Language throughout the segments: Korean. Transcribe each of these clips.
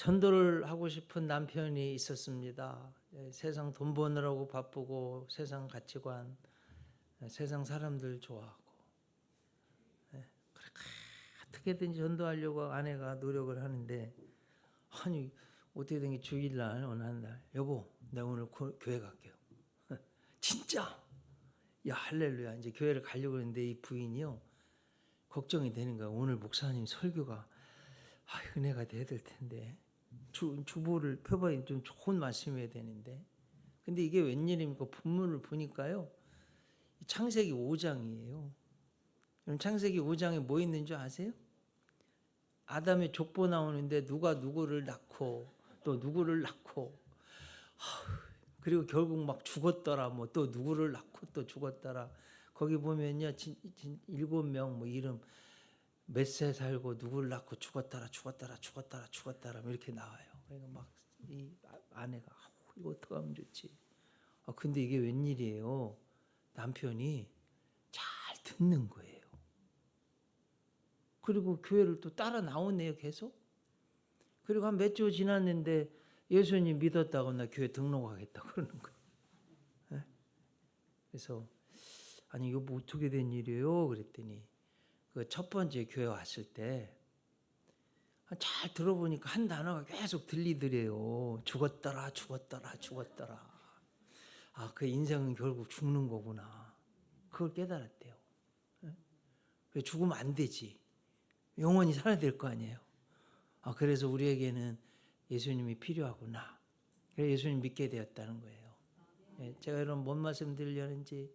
전도를 하고 싶은 남편이 있었습니다. 세상 돈 버느라고 바쁘고 세상 가치관, 세상 사람들 좋아하고 어떻게든지 전도하려고 아내가 노력을 하는데 아니 어떻게 된 게 주일날 어느 날 여보 내가 오늘 교회 갈게요. 진짜? 야 할렐루야. 이제 교회를 가려고 했는데 이 부인이요 걱정이 되는 거야. 오늘 목사님 설교가 은혜가 돼야 될 텐데 주보를 펴봐야 좀 좋은 말씀이어야 되는데 근데 이게 웬일입니까? 본문을 보니까요 창세기 5장이에요. 창세기 5장에 뭐 있는 줄 아세요? 아담의 족보 나오는데 누가 누구를 낳고 또 누구를 낳고 그리고 결국 막 죽었더라. 뭐 또 누구를 낳고 또 죽었더라. 거기 보면요 7명 뭐 이름 몇 세 살고 누구를 낳고 죽었더라 이렇게 나와요. 그러니까 막 이 아내가 이거 어떻게 하면 좋지? 근데 이게 웬일이에요? 남편이 잘 듣는 거예요. 그리고 교회를 또 따라 나오네요 계속. 그리고 한 몇 주 지났는데 예수님 믿었다고 나 교회 등록하겠다 그러는 거예요. 네? 그래서 아니 이거 뭐 어떻게 된 일이에요? 그랬더니 그 첫 번째 교회 왔을 때 잘 들어보니까 한 단어가 계속 들리더래요. 죽었더라. 그 인생은 결국 죽는 거구나. 그걸 깨달았대요. 왜 죽으면 안 되지. 영원히 살아야 될 거 아니에요. 그래서 우리에게는 예수님이 필요하구나. 그래서 예수님 믿게 되었다는 거예요. 제가 이런 뭔 말씀 드리려는지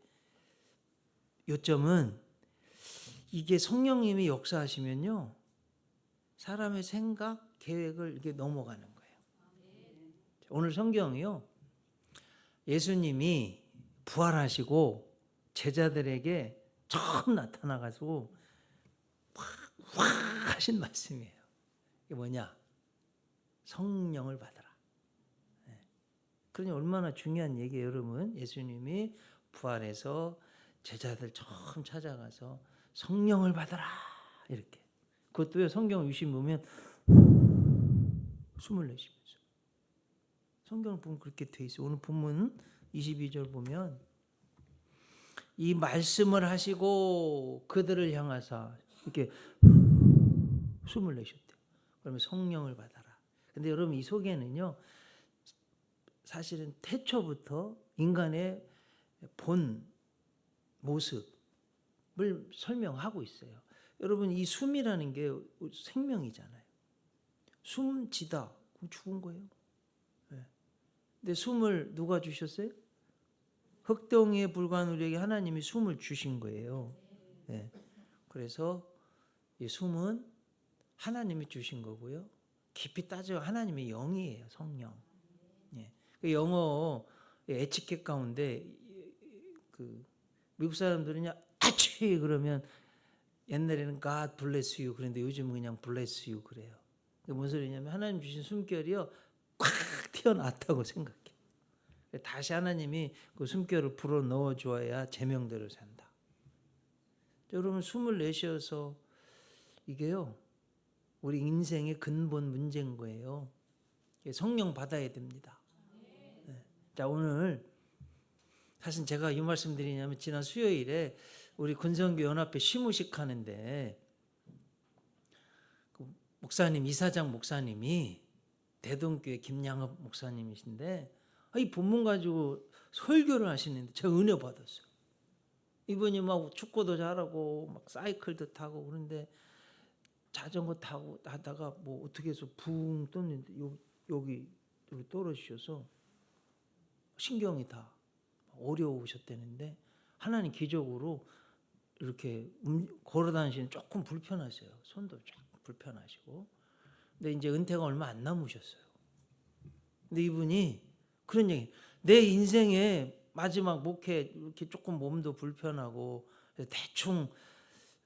요점은 이게 성령님이 역사하시면요. 사람의 생각, 계획을 이렇게 넘어가는 거예요. 오늘 성경이요. 예수님이 부활하시고 제자들에게 처음 나타나가지고 확 하신 말씀이에요. 이게 뭐냐? 성령을 받아라. 그러니 얼마나 중요한 얘기예요, 여러분. 예수님이 부활해서 제자들 처음 찾아가서 성령을 받아라 이렇게. 그것도요 성경 유심 보면 숨을 내쉬면서 성경을 보면 그렇게 돼 있어요. 오늘 본문 22절 보면 이 말씀을 하시고 그들을 향하사 이렇게 숨을 내셨대요. 그러면 성령을 받아라. 근데 여러분 이 속에는요 사실은 태초부터 인간의 본 모습을 설명하고 있어요. 여러분 이 숨이라는 게 생명이잖아요. 숨지다 그럼 죽은 거예요. 근데 숨을 누가 주셨어요? 흙덩이에 불과한 우리에게 하나님이 숨을 주신 거예요. 그래서 이 숨은 하나님이 주신 거고요. 깊이 따져 하나님의 영이에요. 성령. 그 영어 에티켓 가운데 그 미국 사람들은요 아치 그러면 옛날에는 God bless you 그런데 요즘은 그냥 bless you 그래요. 뭔 소리냐면 하나님 주신 숨결이요 꽉 튀어나왔다고 생각해. 다시 하나님이 그 숨결을 불어 넣어 주어야 제명대로 산다. 여러분 숨을 내쉬어서 이게요 우리 인생의 근본 문제인 거예요. 성령 받아야 됩니다. 자 오늘 사실 제가 이 말씀 드리냐면 지난 수요일에 우리 군성교 연합회 시무식 하는데 그 목사님 이사장 목사님이 대동교회 김양업 목사님이신데 이 본문 가지고 설교를 하시는데 제가 은혜 받았어요. 이분이 막 축구도 잘하고 막 사이클도 타고 그런데 자전거 타고 하다가 뭐 어떻게 해서 붕 떴는데 여기 떨어지셔서 신경이 다 어려우셨다는데 하나님 기적으로 이렇게 걸어 다니시는 조금 불편하세요. 손도 쫙 불편하시고. 근데 이제 은퇴가 얼마 안 남으셨어요. 근데 이분이 그런 얘기, 내 인생의 마지막 목회 이렇게 조금 몸도 불편하고 대충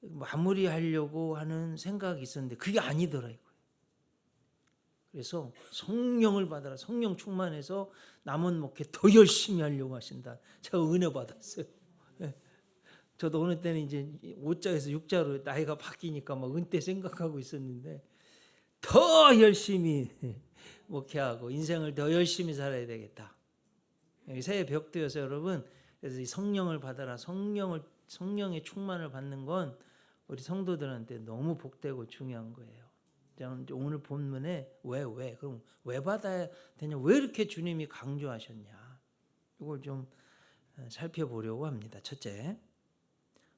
마무리하려고 하는 생각이 있었는데 그게 아니더라고요. 그래서 성령을 받아라. 성령 충만해서 남은 목회 더 열심히 하려고 하신다. 제가 은혜 받았어요. 저도 어느 때는 이제 5자에서 6자로 나이가 바뀌니까 막 은퇴 생각하고 있었는데 더 열심히 목회하고 인생을 더 열심히 살아야 되겠다. 새해 벽두여서 여러분, 그래서 이 성령을 받아라, 성령의 충만을 받는 건 우리 성도들한테 너무 복되고 중요한 거예요. 오늘 본문에 그럼 왜 받아야 되냐, 왜 이렇게 주님이 강조하셨냐, 이걸 좀 살펴보려고 합니다. 첫째,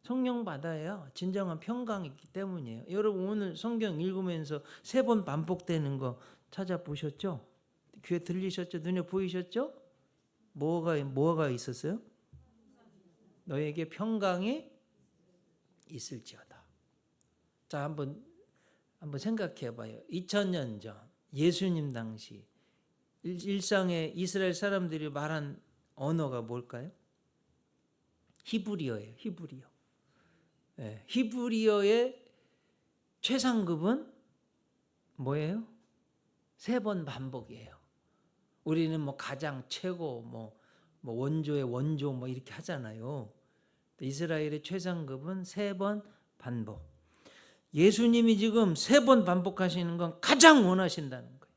성령 받아야 진정한 평강이 있기 때문이에요. 여러분 오늘 성경 읽으면서 3번 반복되는 거 찾아보셨죠? 귀에 들리셨죠? 눈에 보이셨죠? 뭐가 있었어요? 너에게 평강이 있을지어다. 자, 한번 생각해 봐요. 2000년 전 예수님 당시 일상의 이스라엘 사람들이 말한 언어가 뭘까요? 히브리어예요. 히브리어. 네, 히브리어의 최상급은 뭐예요? 3번 반복이에요. 우리는 뭐 가장 최고, 뭐 원조의 원조 뭐 이렇게 하잖아요. 이스라엘의 최상급은 3번 반복. 예수님이 지금 3번 반복하시는 건 가장 원하신다는 거예요.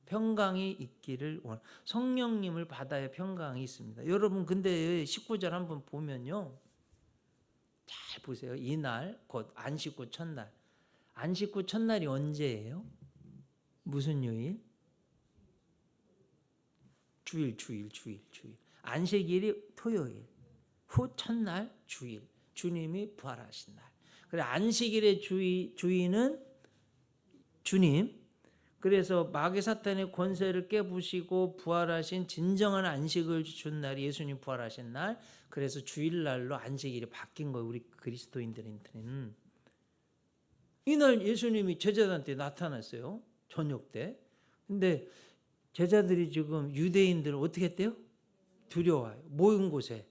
평강이 있기를 성령님을 받아야 평강이 있습니다. 여러분 근데 19절 한번 보면요, 잘 보세요. 이날 곧 안식구 첫날. 안식구 첫날이 언제예요? 무슨 요일? 주일. 안식일이 토요일. 후 첫날 주일. 주님이 부활하신 날. 그래, 안식일의 주인은 주님. 그래서 마귀 사탄의 권세를 깨부시고 부활하신 진정한 안식을 준 날이 예수님 부활하신 날. 그래서 주일날로 안식일이 바뀐 거예요. 우리 그리스도인들한테는. 이날 예수님이 제자들한테 나타났어요. 저녁 때. 근데 제자들이 지금 유대인들을 어떻게 했대요? 두려워요. 모인 곳에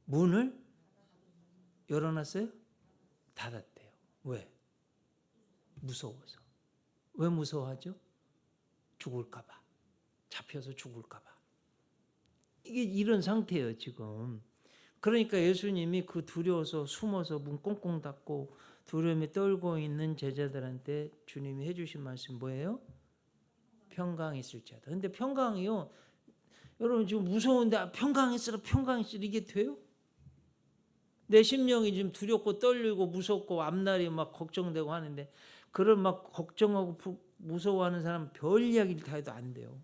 문을 열어놨어요? 닫았대요. 왜? 무서워서. 왜 무서워하죠? 죽을까 봐. 잡혀서 죽을까 봐. 이게 이런 상태예요 지금. 그러니까 예수님이 그 두려워서 숨어서 문 꽁꽁 닫고 두려움에 떨고 있는 제자들한테 주님이 해주신 말씀 뭐예요? 평강이 있을지어다. 근데 평강이요, 여러분 지금 무서운데 평강이 있으라 이게 돼요? 내 심령이 지금 두렵고 떨리고 무섭고 앞날이 막 걱정되고 하는데, 그런 막 걱정하고 무서워하는 사람 별 이야기를 다 해도 안 돼요.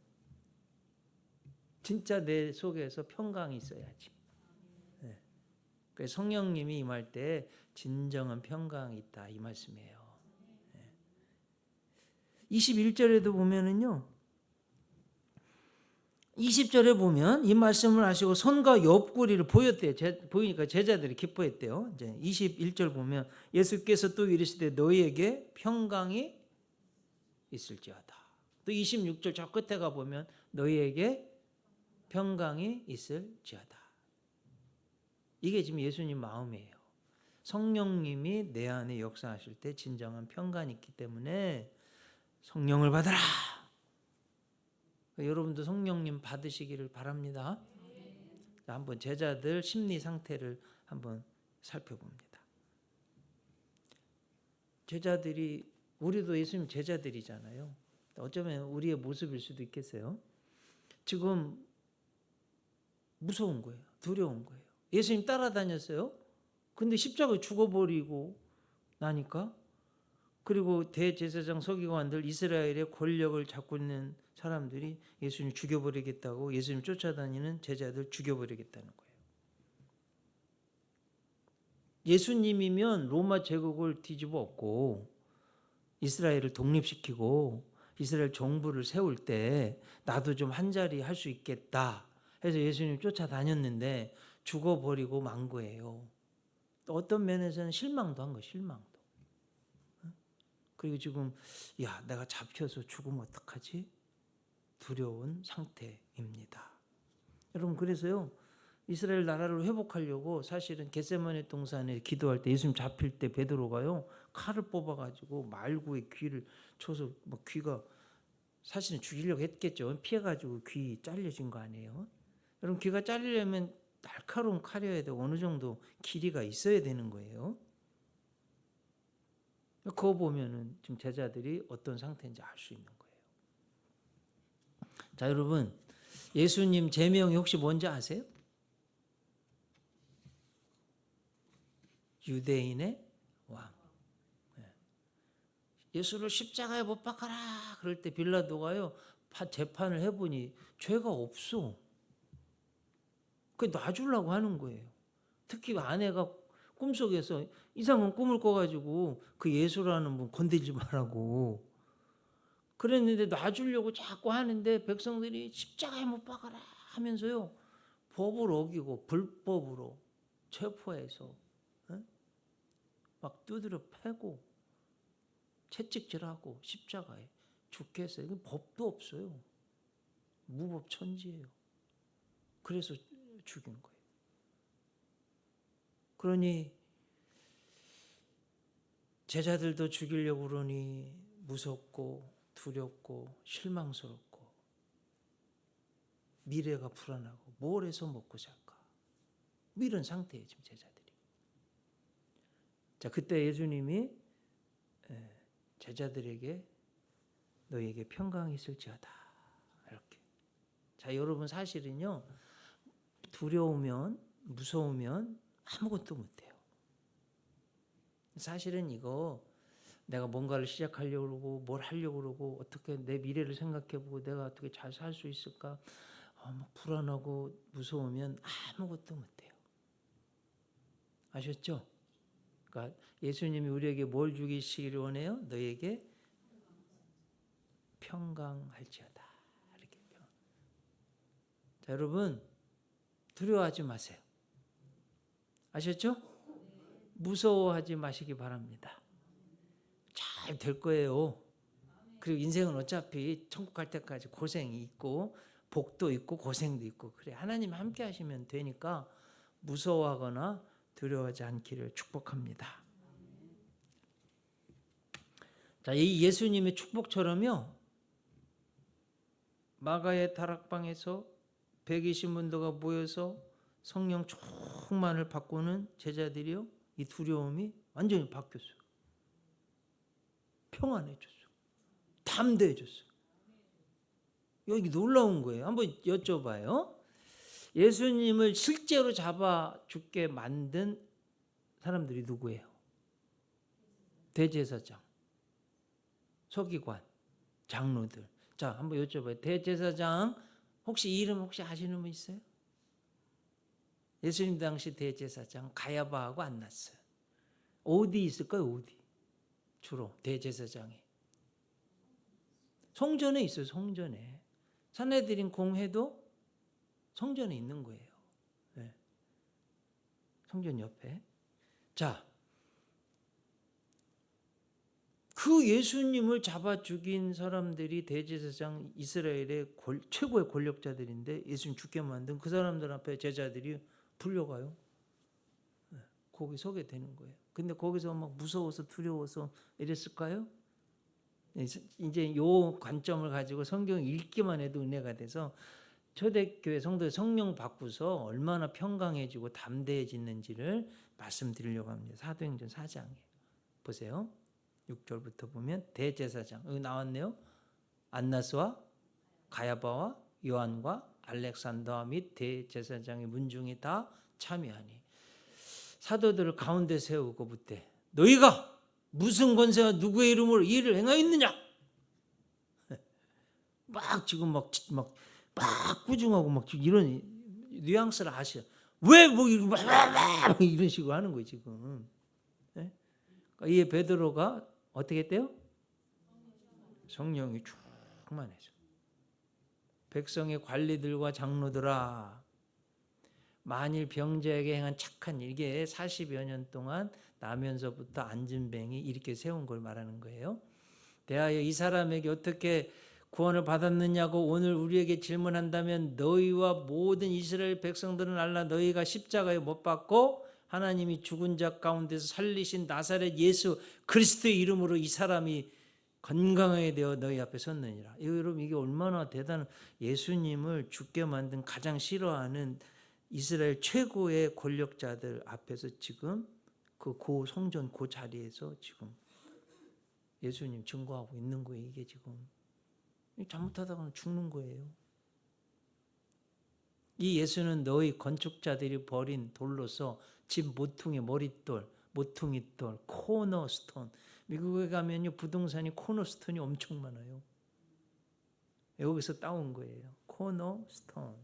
진짜 내 속에서 평강이 있어야지. 네. 그래서 성령님이 임할 때 진정한 평강이 있다, 이 말씀이에요. 네. 21절에도 보면은요, 20절에 보면 이 말씀을 하시고 손과 옆구리를 보였대요. 보이니까 제자들이 기뻐했대요. 이제 21절 보면 예수께서 또 이르시되 너희에게 평강이 있을지어다. 또 26절 저 끝에 가 보면 너희에게 평강이 있을지어다. 이게 지금 예수님 마음이에요. 성령님이 내 안에 역사하실 때 진정한 평강이 있기 때문에 성령을 받아라. 여러분도 성령님 받으시기를 바랍니다. 한번 제자들 심리 상태를 한번 살펴봅니다. 제자들이, 우리도 예수님 제자들이잖아요. 어쩌면 우리의 모습일 수도 있겠어요. 지금 무서운 거예요. 두려운 거예요. 예수님 따라다녔어요. 근데 십자가에 죽어버리고 나니까, 그리고 대제사장 서기관들, 이스라엘의 권력을 잡고 있는 사람들이 예수님 죽여버리겠다고 예수님 쫓아다니는 제자들 죽여버리겠다는 거예요. 예수님이면 로마 제국을 뒤집어 엎고 이스라엘을 독립시키고 이스라엘 정부를 세울 때 나도 좀 한자리 할 수 있겠다 해서 예수님 쫓아다녔는데 죽어버리고 만 거예요. 또 어떤 면에서는 실망도 한 거예요. 실망도. 그리고 지금 내가 잡혀서 죽으면 어떡하지? 두려운 상태입니다. 여러분, 그래서요, 이스라엘 나라를 회복하려고 사실은 겟세마네 동산에 기도할 때 예수님 잡힐 때 베드로가요, 칼을 뽑아가지고 말구의 귀를 쳐서 뭐 귀가, 사실은 죽이려고 했겠죠. 피해가지고 귀 잘려진 거 아니에요? 여러분, 귀가 잘리려면 날카로운 칼이어야 되고 어느 정도 길이가 있어야 되는 거예요. 그거 보면은 지금 제자들이 어떤 상태인지 알 수 있는 거예요. 자, 여러분, 예수님 제명이 혹시 뭔지 아세요? 유대인의 왕. 예수를 십자가에 못 박아라 그럴 때 빌라도가요 재판을 해보니 죄가 없어. 그 놔주려고 하는 거예요. 특히 아내가 꿈속에서 이상한 꿈을 꿔가지고 그 예수라는 분 건들지 말라고 그랬는데 놔주려고 자꾸 하는데 백성들이 십자가에 못 박아라 하면서요 법을 어기고 불법으로 체포해서 막 두드려 패고 채찍질하고 십자가에 죽게 했어요. 법도 없어요. 무법천지예요. 그래서 죽인 거예요. 그러니 제자들도 죽이려고 그러니 무섭고 두렵고 실망스럽고 미래가 불안하고 뭘 해서 먹고 살까 이런 상태예요 지금 제자들이. 자, 그때 예수님이 제자들에게 너희에게 평강이 있을지어다 이렇게. 자, 여러분 사실은요 두려우면 무서우면 아무것도 못해요. 사실은 이거 내가 뭔가를 시작하려고 그러고 뭘 하려고 그러고 어떻게 내 미래를 생각해보고 내가 어떻게 잘 살 수 있을까 막 불안하고 무서우면 아무것도 못해요. 아셨죠? 그러니까 예수님이 우리에게 뭘 주기시기를 원해요? 너희에게 평강할지어다. 이렇게. 자, 여러분 두려워하지 마세요. 아셨죠? 무서워하지 마시기 바랍니다. 잘 될 거예요. 그리고 인생은 어차피 천국 갈 때까지 고생이 있고 복도 있고 고생도 있고 그래 하나님 함께 하시면 되니까 무서워하거나 두려워하지 않기를 축복합니다. 자, 이 예수님의 축복처럼요 마가의 다락방에서 120문도가 모여서 성령 충만을 받고는 제자들이요 이 두려움이 완전히 바뀌었어요. 평안해졌어요. 담대해졌어요. 여기 놀라운 거예요. 한번 여쭤봐요. 예수님을 실제로 잡아 죽게 만든 사람들이 누구예요? 대제사장, 서기관, 장로들. 자, 한번 여쭤봐요. 대제사장 혹시 이름 혹시 아시는 분 있어요? 예수님 당시 대제사장 가야바하고 안났어요. 어디 있을까요? 어디? 주로 대제사장이 성전에 있어요. 성전에. 산헤드린 공회도 성전에 있는 거예요. 네. 성전 옆에. 자, 그 예수님을 잡아 죽인 사람들이 대제사장 이스라엘의 최고의 권력자들인데 예수님 죽게 만든 그 사람들 앞에 제자들이 불려가요. 네. 거기 서게 되는 거예요. 근데 거기서 막 무서워서 두려워서 이랬을까요? 이제 요 관점을 가지고 성경 읽기만 해도 은혜가 돼서 초대교회 성도의 성령 받고서 얼마나 평강해지고 담대해지는지를 말씀드리려고 합니다. 사도행전 4장에 보세요. 6절부터 보면 대제사장 여기 나왔네요. 안나스와 가야바와 요한과 알렉산더와 및 대제사장의 문중이 다 참여하니 사도들을 가운데 세우고 묻되 너희가 무슨 권세와 누구의 이름으로 이 일을 행하였느냐? 막 지금 막 꾸중하고 막 이런 뉘앙스를 아셔. 왜 뭐 이런 식으로 하는 거예요 지금. 네? 그러니까 이에 베드로가 어떻게 했대요? 성령이 충만해져. 백성의 관리들과 장로들아, 만일 병자에게 행한 착한 일, 이게 40여 년 동안 나면서부터 안진뱅이 이렇게 세운 걸 말하는 거예요. 대하여 이 사람에게 어떻게 구원을 받았느냐고 오늘 우리에게 질문한다면 너희와 모든 이스라엘 백성들은 알라. 너희가 십자가에 못 박고 하나님이 죽은 자 가운데서 살리신 나사렛 예수 그리스도의 이름으로 이 사람이 건강하게 되어 너희 앞에 섰느니라. 여러분 이게 얼마나 대단한, 예수님을 죽게 만든 가장 싫어하는 이스라엘 최고의 권력자들 앞에서 지금 그 고 성전 그 자리에서 지금 예수님 증거하고 있는 거예요. 이게 지금 잘못하다가는 죽는 거예요. 이 예수는 너희 건축자들이 버린 돌로서 집 모퉁이 머릿돌, 모퉁이돌, 코너스톤. 미국에 가면요 부동산이 코너스톤이 엄청 많아요. 여기서 따온 거예요. 코너스톤.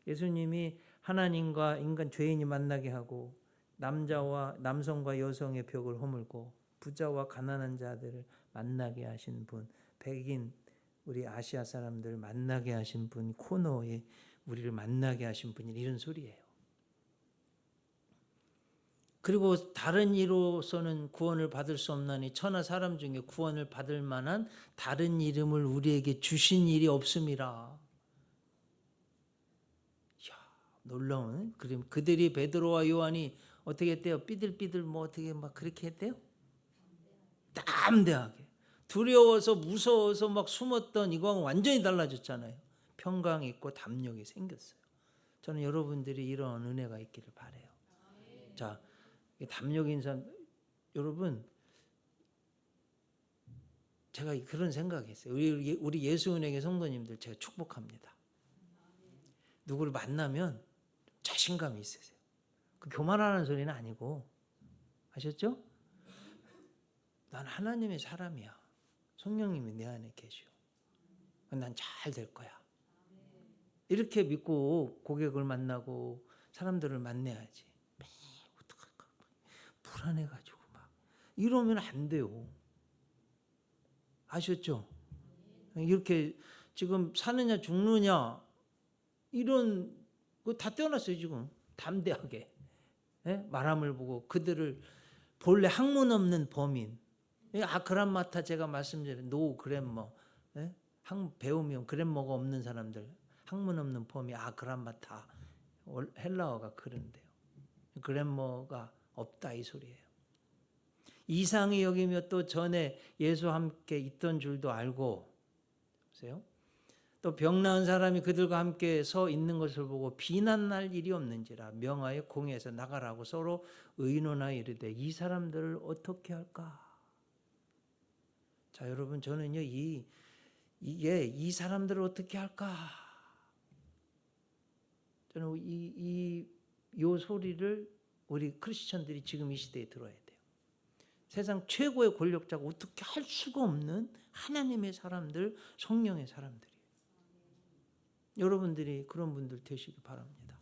예수님이 하나님과 인간 죄인이 만나게 하고 남성과 여성의 벽을 허물고 부자와 가난한 자들을 만나게 하신 분, 백인 우리 아시아 사람들 만나게 하신 분, 코너에 우리를 만나게 하신 분이 이런 소리예요. 그리고 다른 이로서는 구원을 받을 수 없나니 천하 사람 중에 구원을 받을 만한 다른 이름을 우리에게 주신 일이 없음이라. 이야, 놀라운. 그럼 그들이 베드로와 요한이 어떻게 했대요? 삐들삐들 뭐 어떻게 막 그렇게 했대요? 담대하게. 두려워서 무서워서 막 숨었던 이거하고 완전히 달라졌잖아요. 평강 있고 담력이 생겼어요. 저는 여러분들이 이런 은혜가 있기를 바라요. 자, 담력 인상 여러분 제가 그런 생각했어요. 우리 예수은행의 성도님들 제가 축복합니다. 누구를 만나면 자신감이 있으세요. 그 교만하는 소리는 아니고 아셨죠? 난 하나님의 사람이야. 성령님이 내 안에 계셔. 난 잘 될 거야. 이렇게 믿고 고객을 만나고 사람들을 만나야지. 어떡할까? 불안해가지고 막 이러면 안 돼요. 아셨죠? 이렇게 지금 사느냐 죽느냐 이런 거 다 떼어놨어요. 지금 담대하게 말함을 보고 그들을 본래 학문 없는 범인 아크란마타 제가 말씀드린 노 그랜머 배우면 그랜머가 없는 사람들 학문 없는 범인 아크란마타 헬라어가 그런데요. 그랜머가 없다 이 소리예요. 이상히 여기며 또 전에 예수와 함께 있던 줄도 알고 보세요. 또 병나은 사람이 그들과 함께 서 있는 것을 보고 비난할 일이 없는지라 명하여 공회에서 나가라고 서로 의논하여 이르되 이 사람들을 어떻게 할까? 자 여러분 저는요 이 사람들을 어떻게 할까? 저는 이 소리를 우리 크리스천들이 지금 이 시대에 들어야 돼요. 세상 최고의 권력자가 어떻게 할 수가 없는 하나님의 사람들, 성령의 사람들이에요. 여러분들이 그런 분들 되시기 바랍니다.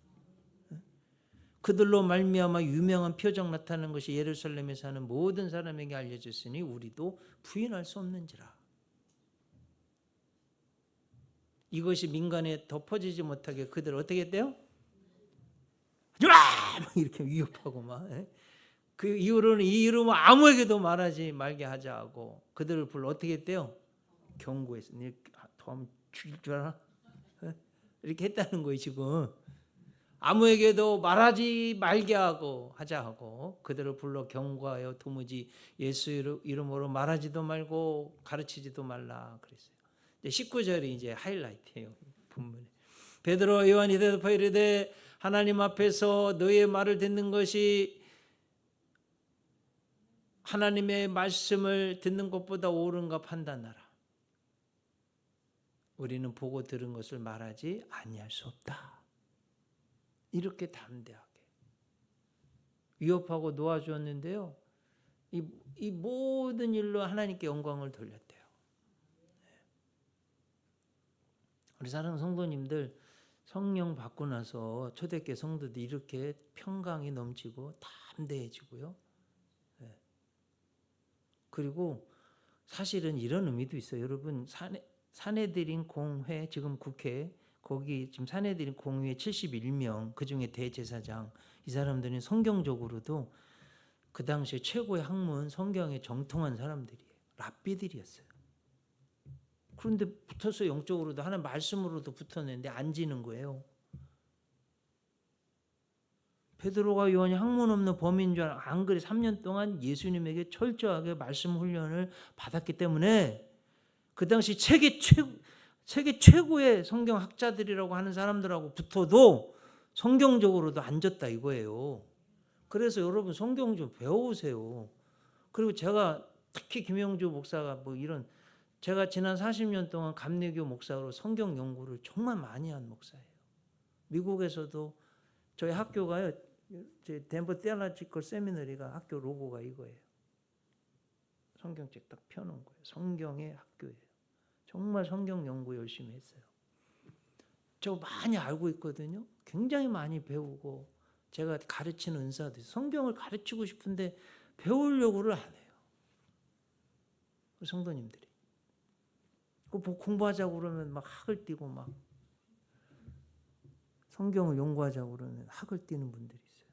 그들로 말미암아 유명한 표적 나타나는 것이 예루살렘에 사는 모든 사람에게 알려졌으니 우리도 부인할 수 없는지라. 이것이 민간에 덮어지지 못하게 그들 어떻게 했대요? 이렇게 위협하고 막. 그 이후로는 이 이름을 아무에게도 말하지 말게 하자 하고 그들을 불러 어떻게 했대요? 경고했어. 네 도움 죽일 줄 알아? 이렇게 했다는 거예요 지금. 아무에게도 말하지 말게 하고 하자 하고 그들을 불러 경고하여 도무지 예수 이름으로 말하지도 말고 가르치지도 말라 그랬어요. 19절이 이제 하이라이트예요. 본문에. 베드로와 요한이 대답하여 이르되 하나님 앞에서 너의 말을 듣는 것이 하나님의 말씀을 듣는 것보다 옳은가 판단하라. 우리는 보고 들은 것을 말하지 아니할 수 없다. 이렇게 담대하게 위협하고 놓아주었는데요. 이 모든 일로 하나님께 영광을 돌렸대요. 우리 사랑하는 성도님들 성령 받고 나서 초대교회 성도들이 이렇게 평강이 넘치고 담대해지고요. 그리고 사실은 이런 의미도 있어요. 여러분 사내들인 공회 지금 국회 거기 지금 사내들인 공회 71명 그중에 대제사장 이 사람들은 성경적으로도 그 당시에 최고의 학문 성경에 정통한 사람들이에요. 랍비들이었어요. 그런데 붙어서 영적으로도 하나님 말씀으로도 붙었는데 안 지는 거예요. 베드로가 요한이 학문 없는 범인 줄 안 그래 3년 동안 예수님에게 철저하게 말씀 훈련을 받았기 때문에 그 당시 세계 최고의 성경 학자들이라고 하는 사람들하고 붙어도 성경적으로도 안 졌다 이거예요. 그래서 여러분 성경 좀 배워오세요. 그리고 제가 특히 김영주 목사가 뭐 이런, 제가 지난 40년 동안 감리교 목사로 성경 연구를 정말 많이 한 목사예요. 미국에서도 저희 학교가요, 덴버 테올로지컬 세미너리가 학교 로고가 이거예요. 성경책 딱 펴놓은 거예요. 성경의 학교예요. 정말 성경 연구 열심히 했어요. 저 많이 알고 있거든요. 굉장히 많이 배우고, 제가 가르치는 은사도 있어요. 성경을 가르치고 싶은데 배우려고를 안 해요. 성도님들이. 뭐 공부하자고 그러면 막 학을 띄고 막 성경을 연구하자고 그러면 학을 띄는 분들이 있어요.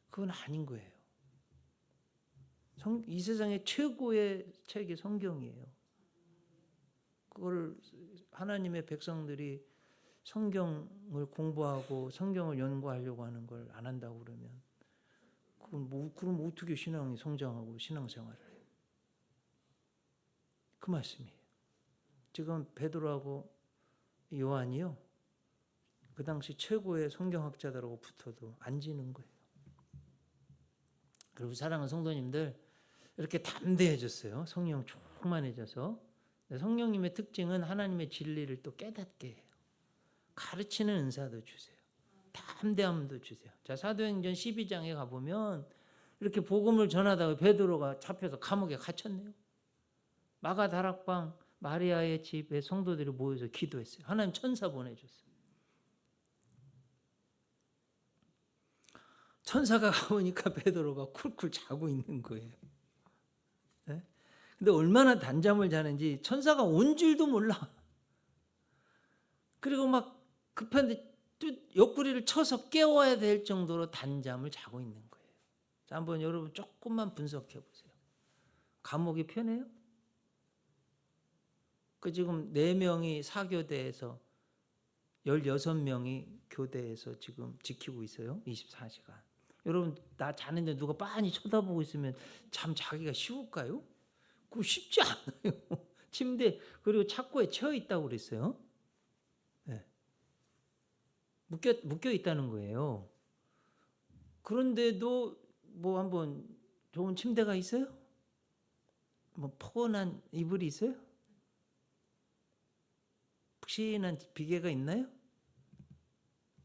그건 아닌 거예요. 이 세상의 최고의 책이 성경이에요. 그걸 하나님의 백성들이 성경을 공부하고 성경을 연구하려고 하는 걸 안 한다고 그러면, 그럼 어떻게 신앙이 성장하고 신앙생활을 해요? 그 말씀이에요. 지금 베드로하고 요한이요, 그 당시 최고의 성경학자들하고 붙어도 안 지는 거예요. 그리고 사랑하는 성도님들, 이렇게 담대해졌어요. 성령 충만해져서. 성령님의 특징은 하나님의 진리를 또 깨닫게 해요. 가르치는 은사도 주세요. 담대함도 주세요. 자, 사도행전 12장에 가보면 이렇게 복음을 전하다가 베드로가 잡혀서 감옥에 갇혔네요. 마가 다락방 마리아의 집에 성도들이 모여서 기도했어요. 하나님 천사 보내줬어요. 천사가 가보니까 베드로가 쿨쿨 자고 있는 거예요. 네? 근데 얼마나 단잠을 자는지 천사가 온 줄도 몰라. 그리고 막 급한데 옆구리를 쳐서 깨워야 될 정도로 단잠을 자고 있는 거예요. 자, 한번 여러분 조금만 분석해 보세요. 감옥이 편해요? 그 지금 4명이 사교대에서 16명이 교대에서 지금 지키고 있어요. 24시간. 여러분, 나 자는데 누가 빤히 쳐다보고 있으면 참 자기가 쉬울까요? 그거 쉽지 않아요. 침대 그리고 착고에 채워 있다고 그랬어요. 네. 묶여 있다는 거예요. 그런데도 뭐 한번 좋은 침대가 있어요? 뭐 포근한 이불이 있어요? 푹신한 비계가 있나요?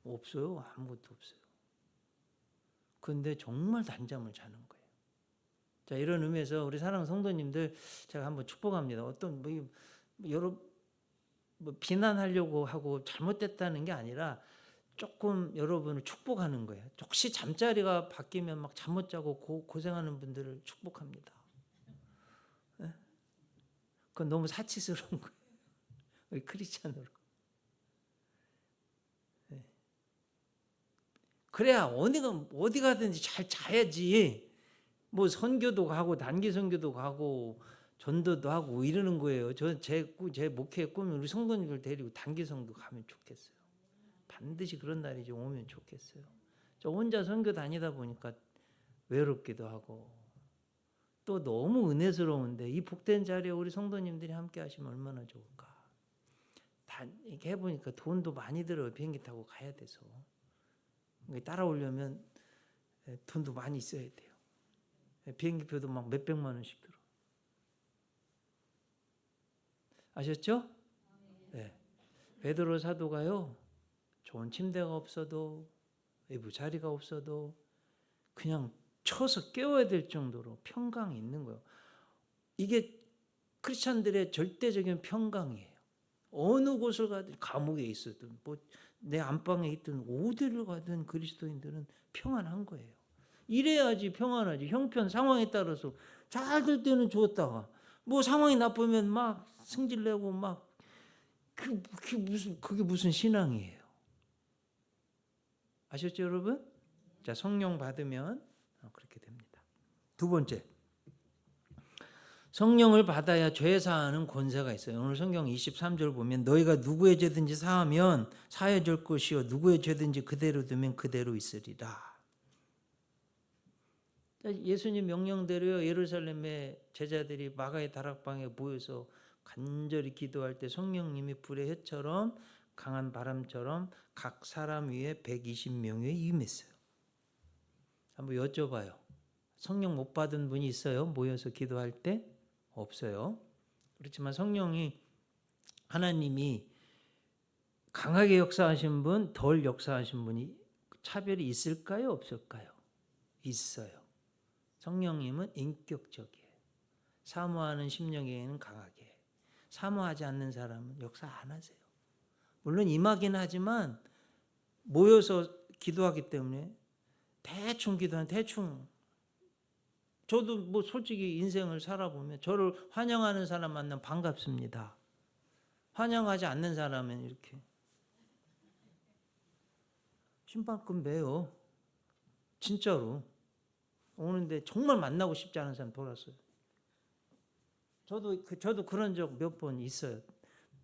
없어요. 아무것도 없어요. 그런데 정말 단잠을 자는 거예요. 자, 이런 의미에서 우리 사랑하는 성도님들 제가 한번 축복합니다. 어떤 여러 비난하려고 하고 잘못됐다는 게 아니라 조금 여러분을 축복하는 거예요. 혹시 잠자리가 바뀌면 막 잠 못 자고 고생하는 분들을 축복합니다. 네? 그건 너무 사치스러운 거예요. 우리 크리스찬으로. 네. 그래야 어디 가든지 잘 자야지. 뭐 선교도 가고 단기 선교도 가고 전도도 하고 이러는 거예요. 제 목회의 꿈은 우리 성도님들 데리고 단기 선교 가면 좋겠어요. 반드시 그런 날이 좀 오면 좋겠어요. 저 혼자 선교 다니다 보니까 외롭기도 하고 또 너무 은혜스러운데 이 복된 자리에 우리 성도님들이 함께 하시면 얼마나 좋을까. 이렇게 해보니까 돈도 많이 들어요. 비행기 타고 가야 돼서. 따라오려면 돈도 많이 써야 돼요. 비행기표도 막 몇백만 원씩 들어. 아셨죠? 네. 베드로 사도가요, 좋은 침대가 없어도 외부 자리가 없어도 그냥 쳐서 깨워야 될 정도로 평강이 있는 거예요. 이게 크리스찬들의 절대적인 평강이에요. 어느 곳을 가든 감옥에 있어든 뭐 내 안방에 있든 어디를 가든 그리스도인들은 평안한 거예요. 이래야지 평안하지. 형편 상황에 따라서 잘 될 때는 좋았다가 뭐 상황이 나쁘면 막 승질내고 막 그게 무슨 신앙이에요. 아셨죠, 여러분? 자, 성령 받으면 그렇게 됩니다. 두 번째, 성령을 받아야 죄 사하는 권세가 있어요. 오늘 성경 23절 보면 너희가 누구의 죄든지 사하면 사해줄 것이요 누구의 죄든지 그대로 두면 그대로 있으리라. 예수님 명령대로 예루살렘의 제자들이 마가의 다락방에 모여서 간절히 기도할 때 성령님이 불의 혀처럼 강한 바람처럼 각 사람 위에 120명이 임했어요. 한번 여쭤봐요. 성령 못 받은 분이 있어요? 모여서 기도할 때? 없어요. 그렇지만 성령이 하나님이 강하게 역사하신 분, 덜 역사하신 분이 차별이 있을까요? 없을까요? 있어요. 성령님은 인격적이에요. 사모하는 심령에게는 강하게, 사모하지 않는 사람은 역사 안 하세요. 물론 임하긴 하지만 모여서 기도하기 때문에 대충 기도하는 대충. 저도 뭐 솔직히 인생을 살아보면 저를 환영하는 사람 만나면 반갑습니다. 환영하지 않는 사람은 이렇게 신발끈 매요. 진짜로. 오는데 정말 만나고 싶지 않은 사람 돌았어요. 저도 그런 적 몇 번 있어요.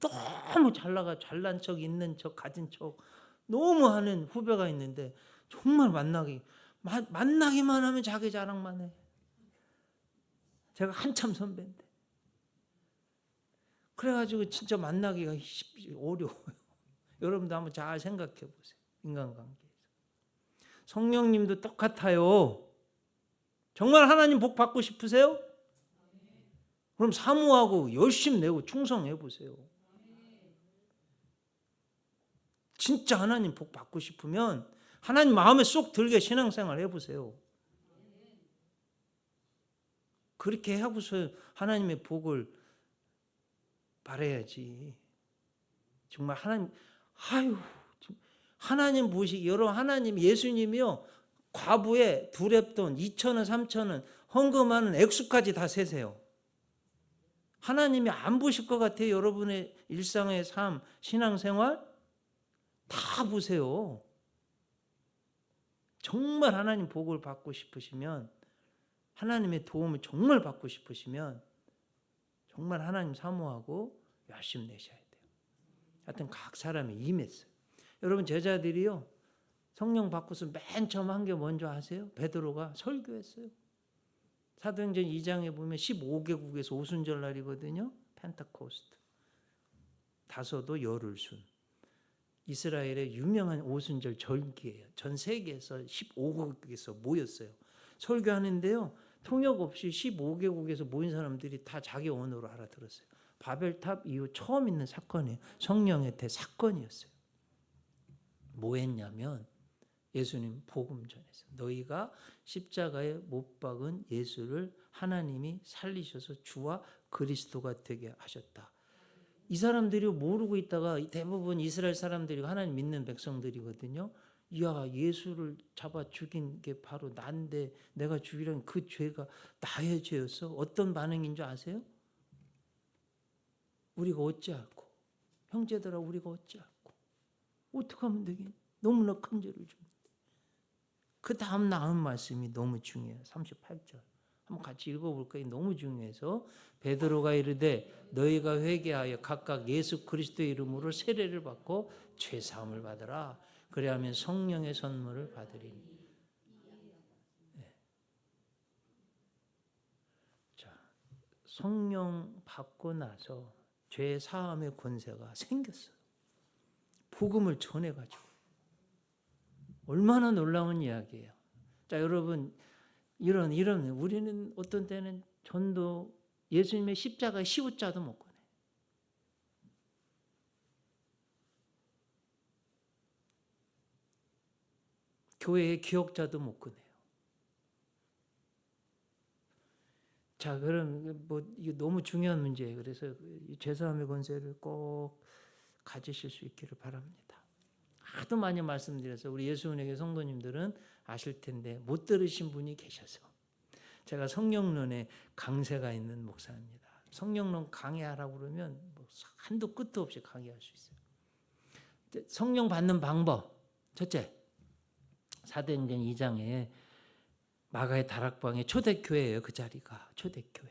너무 잘난 척, 있는 척, 가진 척 너무 하는 후배가 있는데 정말 만나기만 하면 자기 자랑만 해. 제가 한참 선배인데. 그래가지고 진짜 만나기가 어려워요. 여러분도 한번 잘 생각해 보세요. 인간관계에서. 성령님도 똑같아요. 정말 하나님 복 받고 싶으세요? 그럼 사모하고 열심히 내고 충성해 보세요. 진짜 하나님 복 받고 싶으면 하나님 마음에 쏙 들게 신앙생활 해보세요. 그렇게 하고서 하나님의 복을 바라야지. 정말 하나님 보시기, 여러분 하나님 예수님이요 과부의 두렙돈 2,000원 3,000원 헌금하는 액수까지 다 세세요. 하나님이 안 보실 것 같아요. 여러분의 일상의 삶, 신앙생활 다 보세요. 정말 하나님 복을 받고 싶으시면, 하나님의 도움을 정말 받고 싶으시면 정말 하나님 사모하고 열심히 내셔야 돼요. 하여튼 각 사람이 임했어요. 여러분 제자들이요 성령 받고서 맨 처음 한 게 뭔지 아세요? 베드로가 설교했어요. 사도행전 2장에 보면 15개국에서 오순절 날이거든요. 펜타코스트. 다소도 열흘순. 이스라엘의 유명한 오순절 절기예요. 전 세계에서 15개국에서 모였어요. 설교하는데요. 통역 없이 15개국에서 모인 사람들이 다 자기 언어로 알아들었어요. 바벨탑 이후 처음 있는 사건이에요. 성령의 대사건이었어요. 뭐 했냐면 예수님 복음 전했어요. 너희가 십자가에 못 박은 예수를 하나님이 살리셔서 주와 그리스도가 되게 하셨다. 이 사람들이 모르고 있다가 대부분 이스라엘 사람들이 하나님 믿는 백성들이거든요. 야, 예수를 잡아 죽인 게 바로 난데 내가 죽이라는 그 죄가 나의 죄였어? 어떤 반응인 줄 아세요? 우리가 어찌할꼬? 형제들아 우리가 어찌할꼬? 어떻게 하면 되겠니? 너무나 큰 죄를 줍니다. 그 다음 나온 말씀이 너무 중요해요. 38절. 한번 같이 읽어볼까요? 너무 중요해서 베드로가 이르되 너희가 회개하여 각각 예수 그리스도의 이름으로 세례를 받고 죄 사함을 받으라. 그래야면 성령의 선물을 받으리니. 네. 자, 성령 받고 나서 죄 사함의 권세가 생겼어요. 복음을 전해가지고. 얼마나 놀라운 이야기예요. 자, 여러분 이런 우리는 어떤 때는 전도 예수님의 십자가의 시옷자도 못 꺼내. 교회의 기억자도 못 꺼내요. 자, 그럼 뭐 이게 너무 중요한 문제예요. 그래서 죄사함의 권세를 꼭 가지실 수 있기를 바랍니다. 하도 많이 말씀드려서 우리 예수은혜교 성도님들은 아실 텐데 못 들으신 분이 계셔서 제가 성령론에 강세가 있는 목사입니다. 성령론 강의하라고 그러면 뭐 한도 끝도 없이 강의할 수 있어요. 성령 받는 방법 첫째, 사도행전 2장에 마가의 다락방에 초대교회예요. 그 자리가 초대교회.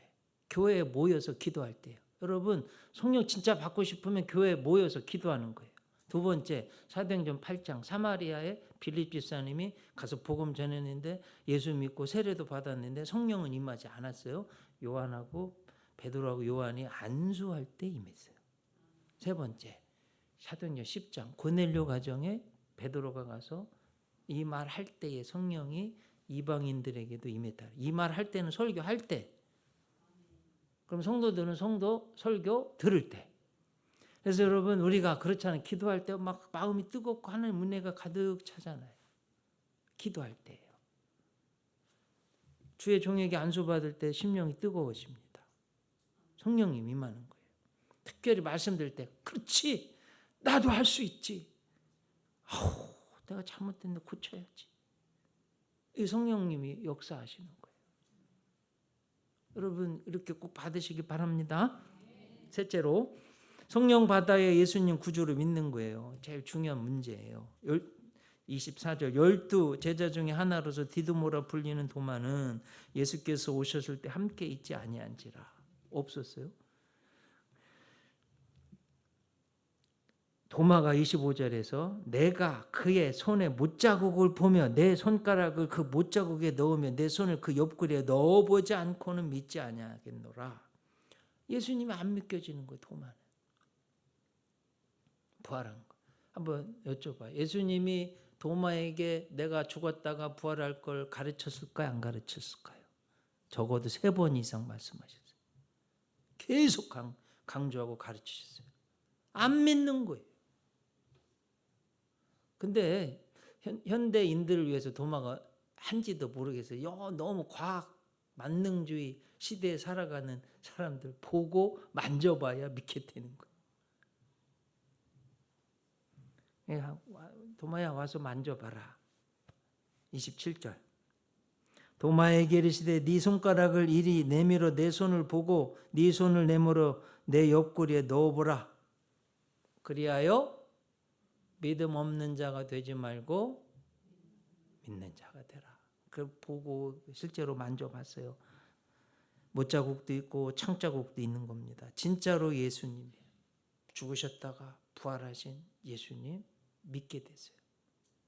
교회에 모여서 기도할 때요. 여러분 성령 진짜 받고 싶으면 교회에 모여서 기도하는 거예요. 두 번째, 사도행전 8장 사마리아에 빌립 집사님이 가서 복음 전했는데 예수 믿고 세례도 받았는데 성령은 임하지 않았어요. 요한하고 베드로하고 요한이 안수할 때 임했어요. 세 번째, 사도행전 10장 고넬료 가정에 베드로가 가서 이 말 할 때에 성령이 이방인들에게도 임했다. 이 말 할 때는 설교할 때. 그럼 성도들은 설교 들을 때. 그래서 여러분 우리가 그렇잖아요. 기도할 때 막 마음이 뜨겁고 하나님 은혜가 가득 차잖아요. 기도할 때예요. 주의 종에게 안수받을 때 심령이 뜨거워집니다. 성령님 임하는 거예요. 특별히 말씀드릴 때 그렇지 나도 할 수 있지. 아우 내가 잘못됐는데 고쳐야지. 이 성령님이 역사하시는 거예요. 여러분 이렇게 꼭 받으시기 바랍니다. 셋째로 성령 받아야 예수님 구주를 믿는 거예요. 제일 중요한 문제예요. 24절 12 제자 중에 하나로서 디두모라 불리는 도마는 예수께서 오셨을 때 함께 있지 아니한지라. 없었어요. 도마가 25절에서 내가 그의 손에 못자국을 보며 내 손가락을 그 못자국에 넣으며 내 손을 그 옆구리에 넣어보지 않고는 믿지 아니하겠노라. 예수님이 안 믿겨지는 거예요. 도마는. 부활한 거. 한번 여쭤봐요. 예수님이 도마에게 내가 죽었다가 부활할 걸 가르쳤을까요? 안 가르쳤을까요? 적어도 3번 이상 말씀하셨어요. 계속 강조하고 가르치셨어요. 안 믿는 거예요. 근데 현대인들을 위해서 도마가 한지도 모르겠어요. 너무 과학 만능주의 시대에 살아가는 사람들 보고 만져봐야 믿게 되는 거예요. 도마야 와서 만져봐라. 27절 도마에게 이르시되 네 손가락을 이리 내밀어 내 손을 보고 네 손을 내밀어 내 옆구리에 넣어보라. 그리하여 믿음 없는 자가 되지 말고 믿는 자가 되라. 그 보고 실제로 만져봤어요. 못자국도 있고 창자국도 있는 겁니다. 진짜로 예수님이 죽으셨다가 부활하신 예수님 믿게 됐어요.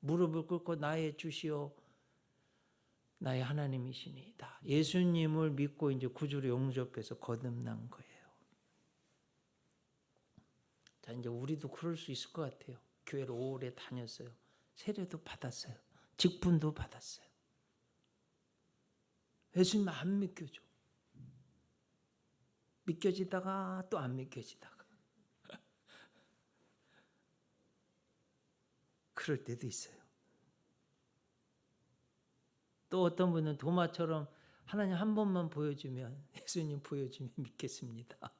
무릎을 꿇고 나의 주시오 나의 하나님이시니이다. 예수님을 믿고 이제 구주로 용접해서 거듭난 거예요. 자 이제 우리도 그럴 수 있을 것 같아요. 교회를 오래 다녔어요. 세례도 받았어요. 직분도 받았어요. 예수님 안 믿겨져. 믿겨지다가 또 안 믿겨지다가. 그럴 때도 있어요. 또 어떤 분은 도마처럼 하나님 한 번만 보여주면 예수님 보여주면 믿겠습니다.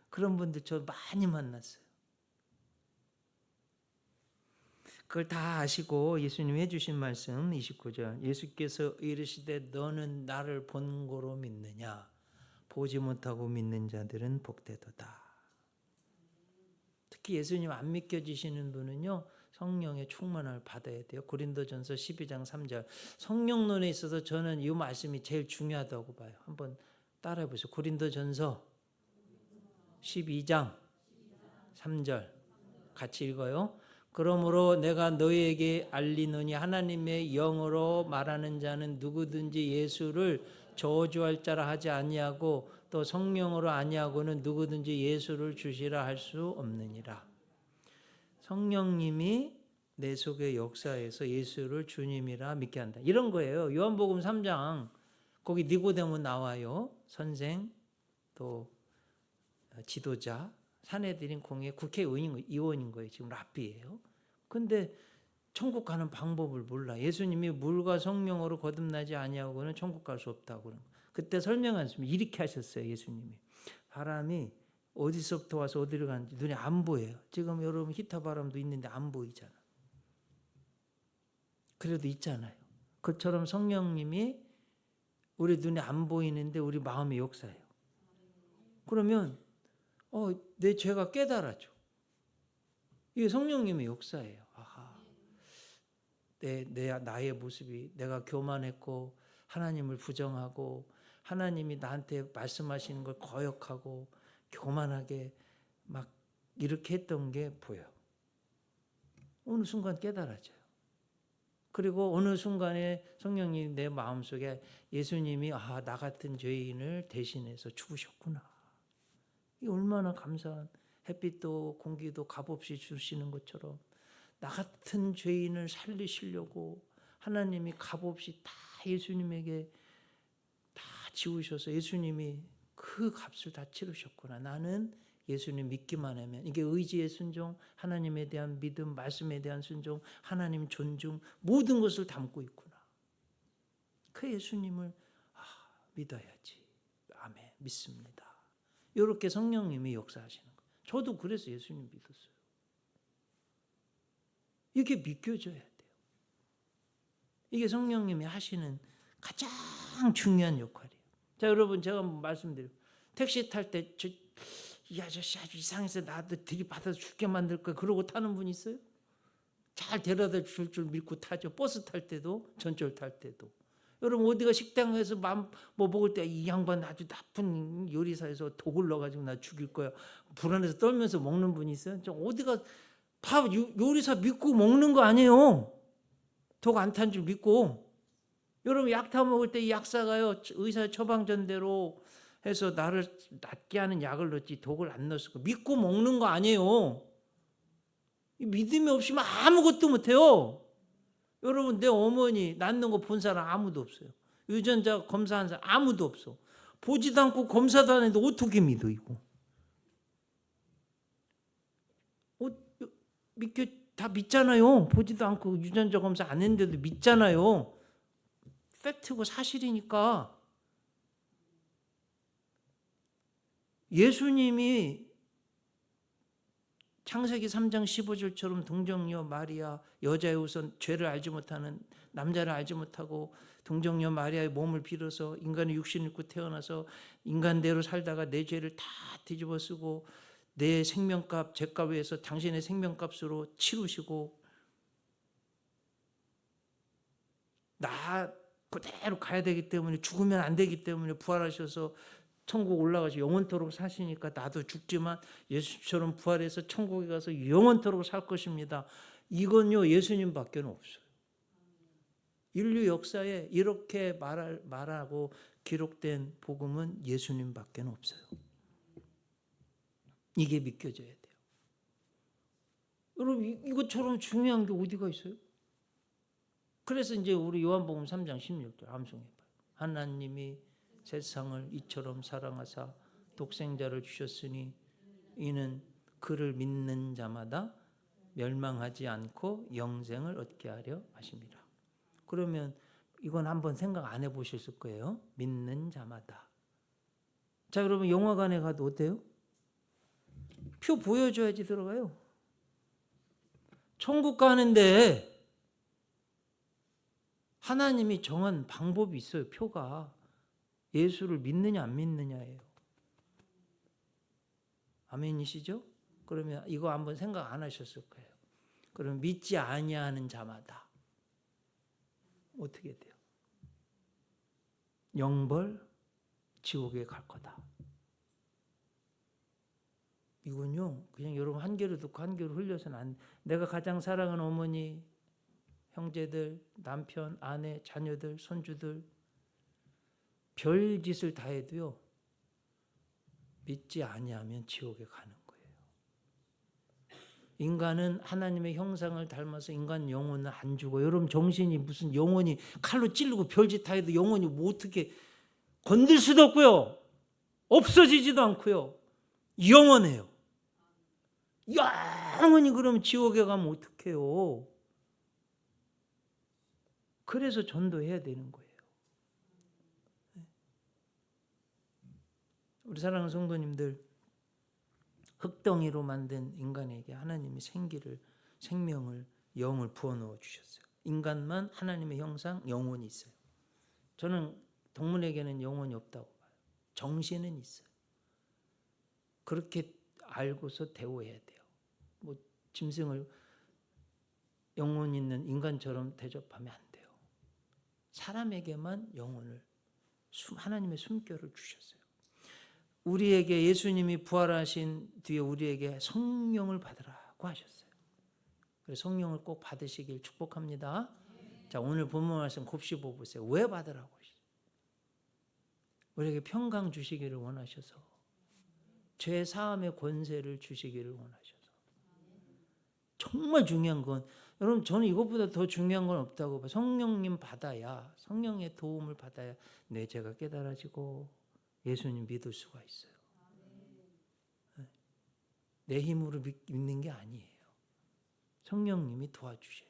그런 분들 저 많이 만났어요. 그걸 다 아시고 예수님이 해주신 말씀 29절 예수께서 이르시되 너는 나를 본 거로 믿느냐 보지 못하고 믿는 자들은 복되도다. 특히 예수님 안 믿겨지시는 분은요 성령의 충만을 받아야 돼요. 고린도전서 12장 3절 성령론에 있어서 저는 이 말씀이 제일 중요하다고 봐요. 한번 따라해 보세요. 고린도전서 12장 3절 같이 읽어요. 그러므로 내가 너희에게 알리노니 하나님의 영으로 말하는 자는 누구든지 예수를 저주할 자라 하지 아니하고 또 성령으로 아니하고는 누구든지 예수를 주시라 할 수 없느니라. 성령님이 내 속의 역사에서 예수를 주님이라 믿게 한다. 이런 거예요. 요한복음 3장 거기 니고데모 나와요. 선생 또 지도자 사내들인 공의 국회의원인 거예요. 지금 랍비예요. 근데 천국 가는 방법을 몰라. 예수님이 물과 성령으로 거듭나지 아니하고는 천국 갈 수 없다고. 그때 설명하셨습니다. 이렇게 하셨어요. 예수님이. 바람이 어디서부터 와서 어디로 가는지 눈에 안 보여요. 지금 여러분 히터 바람도 있는데 안 보이잖아. 그래도 있잖아요. 그처럼 성령님이 우리 눈에 안 보이는데 우리 마음의 역사예요. 그러면 내 죄가 깨달아져. 이게 성령님의 역사예요. 아하. 나의 모습이 내가 교만했고 하나님을 부정하고 하나님이 나한테 말씀하시는 걸 거역하고 교만하게 막 이렇게 했던 게 보여. 어느 순간 깨달아져요. 그리고 어느 순간에 성령님 내 마음속에 예수님이 나 같은 죄인을 대신해서 죽으셨구나. 이게 얼마나 감사한 햇빛도 공기도 값없이 주시는 것처럼 나 같은 죄인을 살리시려고 하나님이 값없이 다 예수님에게 다 지우셔서 예수님이 그 값을 다 치르셨구나. 나는 예수님 믿기만 하면, 이게 의지의 순종, 하나님에 대한 믿음, 말씀에 대한 순종, 하나님 존중, 모든 것을 담고 있구나. 그 예수님을 믿어야지. 아멘. 믿습니다. 이렇게 성령님이 역사하시는 거예요. 저도 그래서 예수님 믿었어요. 이게 믿겨져야 돼요. 이게 성령님이 하시는 가장 중요한 역할이에요. 자, 여러분, 제가 말씀드려요. 택시 탈 때 이 아저씨 아주 이상해서 나도 들이받아서 죽게 만들 거야, 그러고 타는 분 있어요? 잘 데려다 줄 줄 믿고 타죠. 버스 탈 때도, 전철 탈 때도. 여러분, 어디가 식당에서 뭐 먹을 때 이 양반 아주 나쁜 요리사에서 독을 넣어가지고 나 죽일 거야, 불안해서 떨면서 먹는 분 있어요? 어디가 밥 요리사 믿고 먹는 거 아니에요. 독 안 탄 줄 믿고. 여러분, 약타 먹을 때 이 약사가요, 의사의 처방전대로 해서 나를 낫게 하는 약을 넣지 독을 안 넣었을 거 믿고 먹는 거 아니에요. 믿음이 없으면 아무것도 못해요. 여러분, 내 어머니 낫는 거 본 사람 아무도 없어요. 유전자 검사한 사람 아무도 없어. 보지도 않고 검사도 안 했는데 어떻게 믿어 이거? 다 믿잖아요. 보지도 않고 유전자 검사 안 했는데도 믿잖아요. 팩트고 사실이니까. 예수님이 창세기 3장 15절처럼 동정녀 마리아, 여자의 우선 죄를 알지 못하는, 남자를 알지 못하고 동정녀 마리아의 몸을 빌어서 인간의 육신을 입고 태어나서 인간대로 살다가 내 죄를 다 뒤집어 쓰고 내 생명값, 죄값 위해서 당신의 생명값으로 치르시고 나 그대로 가야 되기 때문에, 죽으면 안 되기 때문에 부활하셔서 천국 올라가서 영원토록 사시니까 나도 죽지만 예수처럼 부활해서 천국에 가서 영원토록 살 것입니다. 이건요, 예수님밖에 없어요. 인류 역사에 이렇게 말하고 기록된 복음은 예수님밖에 없어요. 이게 믿겨져야 돼요. 여러분, 이것처럼 중요한 게 어디가 있어요? 그래서 이제 우리 요한복음 3장 16절 함송해봐요. 하나님이 세상을 이처럼 사랑하사 독생자를 주셨으니 이는 그를 믿는 자마다 멸망하지 않고 영생을 얻게 하려 하심이라. 그러면 이건 한번 생각 안 해보셨을 거예요. 믿는 자마다. 자, 여러분, 영화관에 가도 어때요? 표 보여줘야지 들어가요. 천국 가는데 하나님이 정한 방법이 있어요. 표가. 예수를 믿느냐 안 믿느냐예요. 아멘이시죠? 그러면 이거 한번 생각 안 하셨을 거예요. 그럼 믿지 아니하는 자마다 어떻게 돼요? 영벌 지옥에 갈 거다. 이건요, 그냥 여러분 한 귀로 듣고 한 귀로 흘려서는 안. 내가 가장 사랑하는 어머니, 형제들, 남편, 아내, 자녀들, 손주들 별짓을 다 해도요, 믿지 아니하면 지옥에 가는 거예요. 인간은 하나님의 형상을 닮아서 인간 영혼은 안 죽어요. 여러분, 정신이 무슨 영혼이 칼로 찌르고 별짓 다 해도 영혼이 뭐 어떻게 건들 수도 없고요, 없어지지도 않고요, 영원해요. 영원히. 그러면 지옥에 가면 어떡해요? 그래서 전도해야 되는 거예요. 우리 사랑하는 성도님들, 흙덩이로 만든 인간에게 하나님이 생명을, 영을 부어넣어 주셨어요. 인간만 하나님의 형상, 영혼이 있어요. 저는 동물에게는 영혼이 없다고 봐요. 정신은 있어요. 그렇게 알고서 대우해야 돼요. 뭐 짐승을 영혼 있는 인간처럼 대접하면 안 돼요. 사람에게만 영혼을, 하나님의 숨결을 주셨어요. 우리에게 예수님이 부활하신 뒤에 우리에게 성령을 받으라고 하셨어요. 그래서 성령을 꼭 받으시길 축복합니다. 자, 오늘 본문 말씀 곱씹어 보세요. 왜 받으라고 하시죠? 우리에게 평강 주시기를 원하셔서, 죄 사함의 권세를 주시기를 원하셔서. 정말 중요한 건 여러분 저는 이것보다 더 중요한 건 없다고 봐요. 성령님 받아야, 성령의 도움을 받아야 내 죄가 깨달아지고 예수님 믿을 수가 있어요. 내 힘으로 믿는 게 아니에요. 성령님이 도와주셔야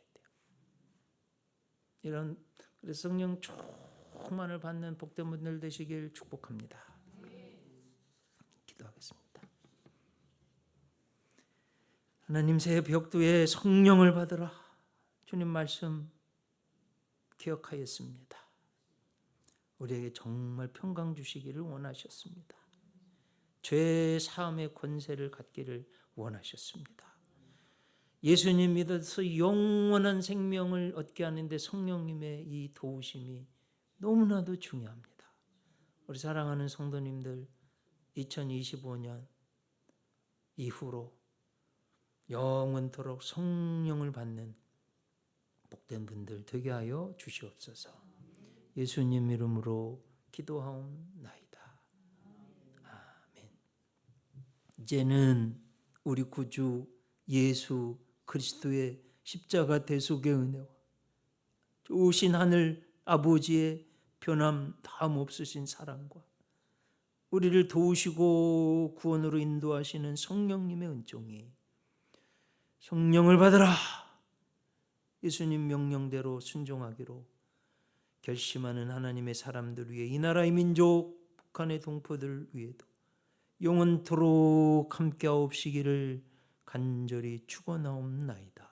돼요. 그래서 성령 충만을 받는 복된 분들 되시길 축복합니다. 기도하겠습니다. 하나님, 새 벽두에 성령을 받으라. 주님 말씀 기억하였습니다. 우리에게 정말 평강 주시기를 원하셨습니다. 죄 사함의 권세를 갖기를 원하셨습니다. 예수님 믿어서 영원한 생명을 얻게 하는데 성령님의 이 도우심이 너무나도 중요합니다. 우리 사랑하는 성도님들, 2025년 이후로 영원토록 성령을 받는 복된 분들 되게 하여 주시옵소서. 예수님 이름으로 기도하옵나이다. 아멘. 이제는 우리 구주 예수 그리스도의 십자가 대속의 은혜와 좋으신 하늘 아버지의 변함 다음 없으신 사랑과 우리를 도우시고 구원으로 인도하시는 성령님의 은총이, 성령을 받으라, 예수님 명령대로 순종하기로 결심하는 하나님의 사람들 위해, 이 나라의 민족 북한의 동포들 위에도 영원토록 함께하옵시기를 간절히 축원하옵나이다.